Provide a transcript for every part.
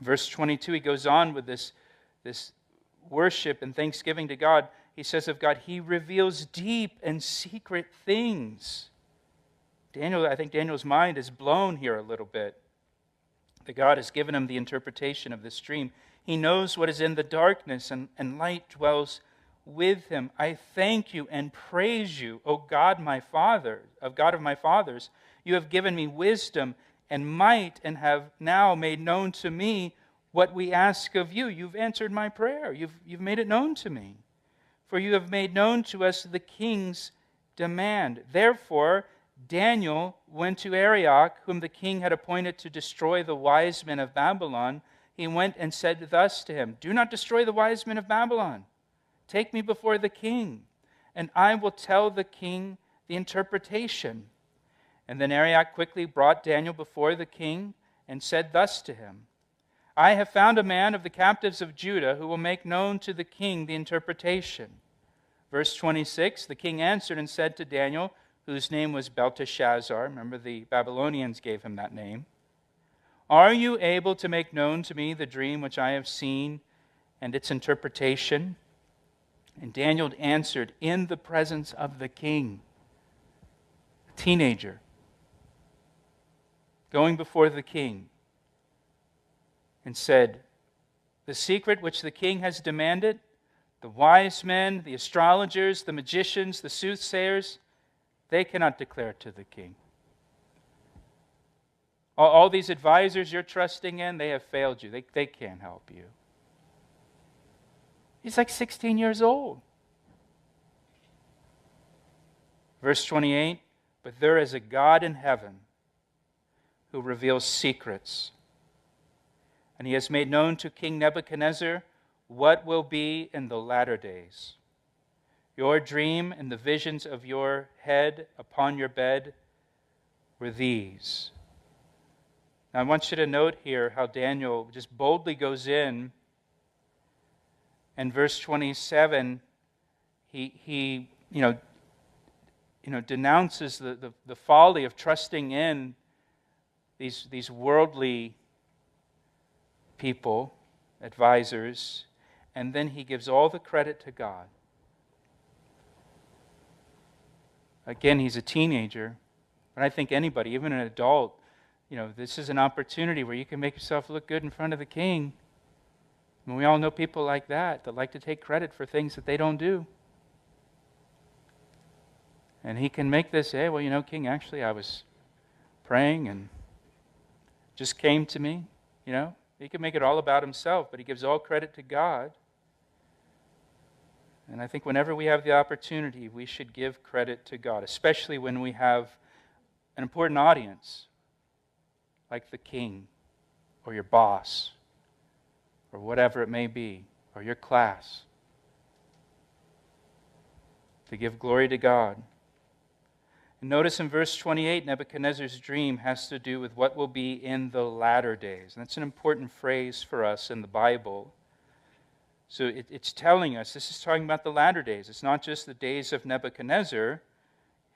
Verse 22, he goes on with this worship and thanksgiving to God. He says of God, He reveals deep and secret things. I think Daniel's mind is blown here a little bit. That God has given him the interpretation of this dream. He knows what is in the darkness, and light dwells with him. I thank you and praise you, O God, my Father, God of my fathers. You have given me wisdom and might, and have now made known to me what we ask of you. You've answered my prayer. You've made it known to me. For you have made known to us the king's demand. Therefore, Daniel went to Arioch, whom the king had appointed to destroy the wise men of Babylon. He went and said thus to him, Do not destroy the wise men of Babylon. Take me before the king, and I will tell the king the interpretation. And then Arioch quickly brought Daniel before the king and said thus to him, I have found a man of the captives of Judah who will make known to the king the interpretation. Verse 26, the king answered and said to Daniel, whose name was Belteshazzar, remember the Babylonians gave him that name, Are you able to make known to me the dream which I have seen and its interpretation? And Daniel answered in the presence of the king, a teenager, going before the king, and said, The secret which the king has demanded, the wise men, the astrologers, the magicians, the soothsayers, they cannot declare it to the king. All these advisors you're trusting in, they have failed you. They can't help you. He's like 16 years old. Verse 28, But there is a God in heaven who reveals secrets. And He has made known to King Nebuchadnezzar what will be in the latter days. Your dream and the visions of your head upon your bed were these. Now I want you to note here how Daniel just boldly goes in. And verse 27, he denounces the folly of trusting in these worldly people, advisors, and then he gives all the credit to God. Again, he's a teenager, but I think anybody, even an adult, this is an opportunity where you can make yourself look good in front of the king. And we all know people like that like to take credit for things that they don't do. And he can make this, hey, well, king, actually I was praying and just came to me, He can make it all about himself, but he gives all credit to God. And I think whenever we have the opportunity, we should give credit to God, especially when we have an important audience, like the king, or your boss, or whatever it may be, or your class. To give glory to God. And notice in verse 28, Nebuchadnezzar's dream has to do with what will be in the latter days. And that's an important phrase for us in the Bible. So it's telling us, this is talking about the latter days. It's not just the days of Nebuchadnezzar.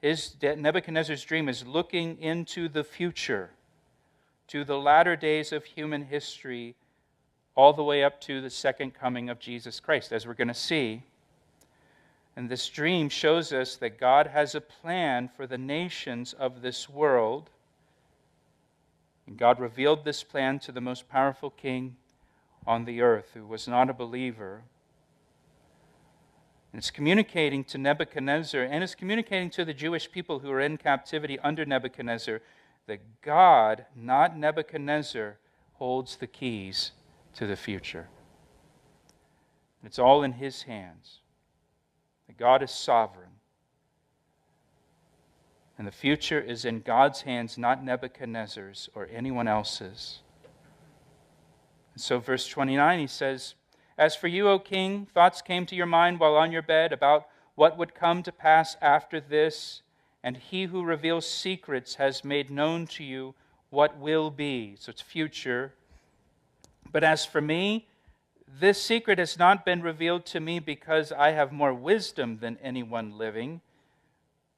Nebuchadnezzar's dream is looking into the future, to the latter days of human history, all the way up to the second coming of Jesus Christ, as we're going to see. And this dream shows us that God has a plan for the nations of this world. And God revealed this plan to the most powerful king on the earth, who was not a believer. And it's communicating to Nebuchadnezzar, and it's communicating to the Jewish people who are in captivity under Nebuchadnezzar, that God, not Nebuchadnezzar, holds the keys to the future. It's all in His hands. That God is sovereign. And the future is in God's hands, not Nebuchadnezzar's or anyone else's. And so verse 29, he says, As for you, O king, thoughts came to your mind while on your bed about what would come to pass after this, and He who reveals secrets has made known to you what will be. So it's future. But as for me, this secret has not been revealed to me because I have more wisdom than anyone living,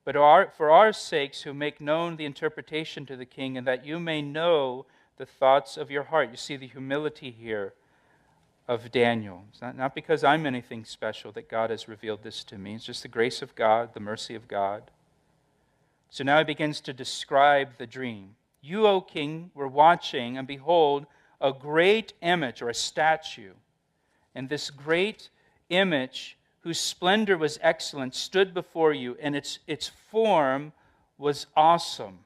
but for our sakes who make known the interpretation to the king, and that you may know the thoughts of your heart. You see the humility here of Daniel. It's not because I'm anything special that God has revealed this to me. It's just the grace of God, the mercy of God. So now he begins to describe the dream. You, O king, were watching, and behold, a great image or a statue. And this great image, whose splendor was excellent, stood before you, and its form was awesome.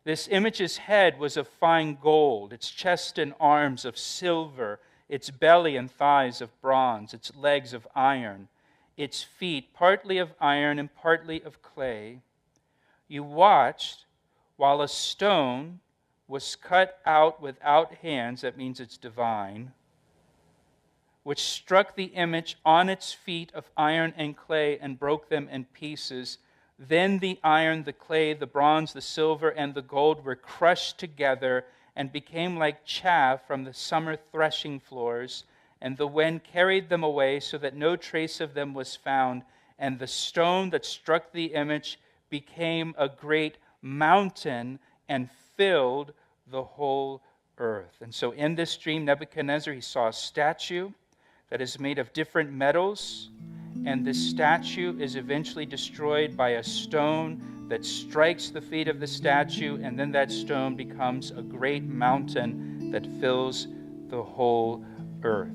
This image's head was of fine gold, its chest and arms of silver, its belly and thighs of bronze, its legs of iron, its feet partly of iron and partly of clay. You watched while a stone was cut out without hands, that means it's divine, which struck the image on its feet of iron and clay and broke them in pieces. Then the iron, the clay, the bronze, the silver, and the gold were crushed together and became like chaff from the summer threshing floors, and the wind carried them away so that no trace of them was found. And the stone that struck the image became a great mountain and filled the whole earth. And so in this dream, Nebuchadnezzar, he saw a statue that is made of different metals, and this statue is eventually destroyed by a stone that strikes the feet of the statue, and then that stone becomes a great mountain that fills the whole earth.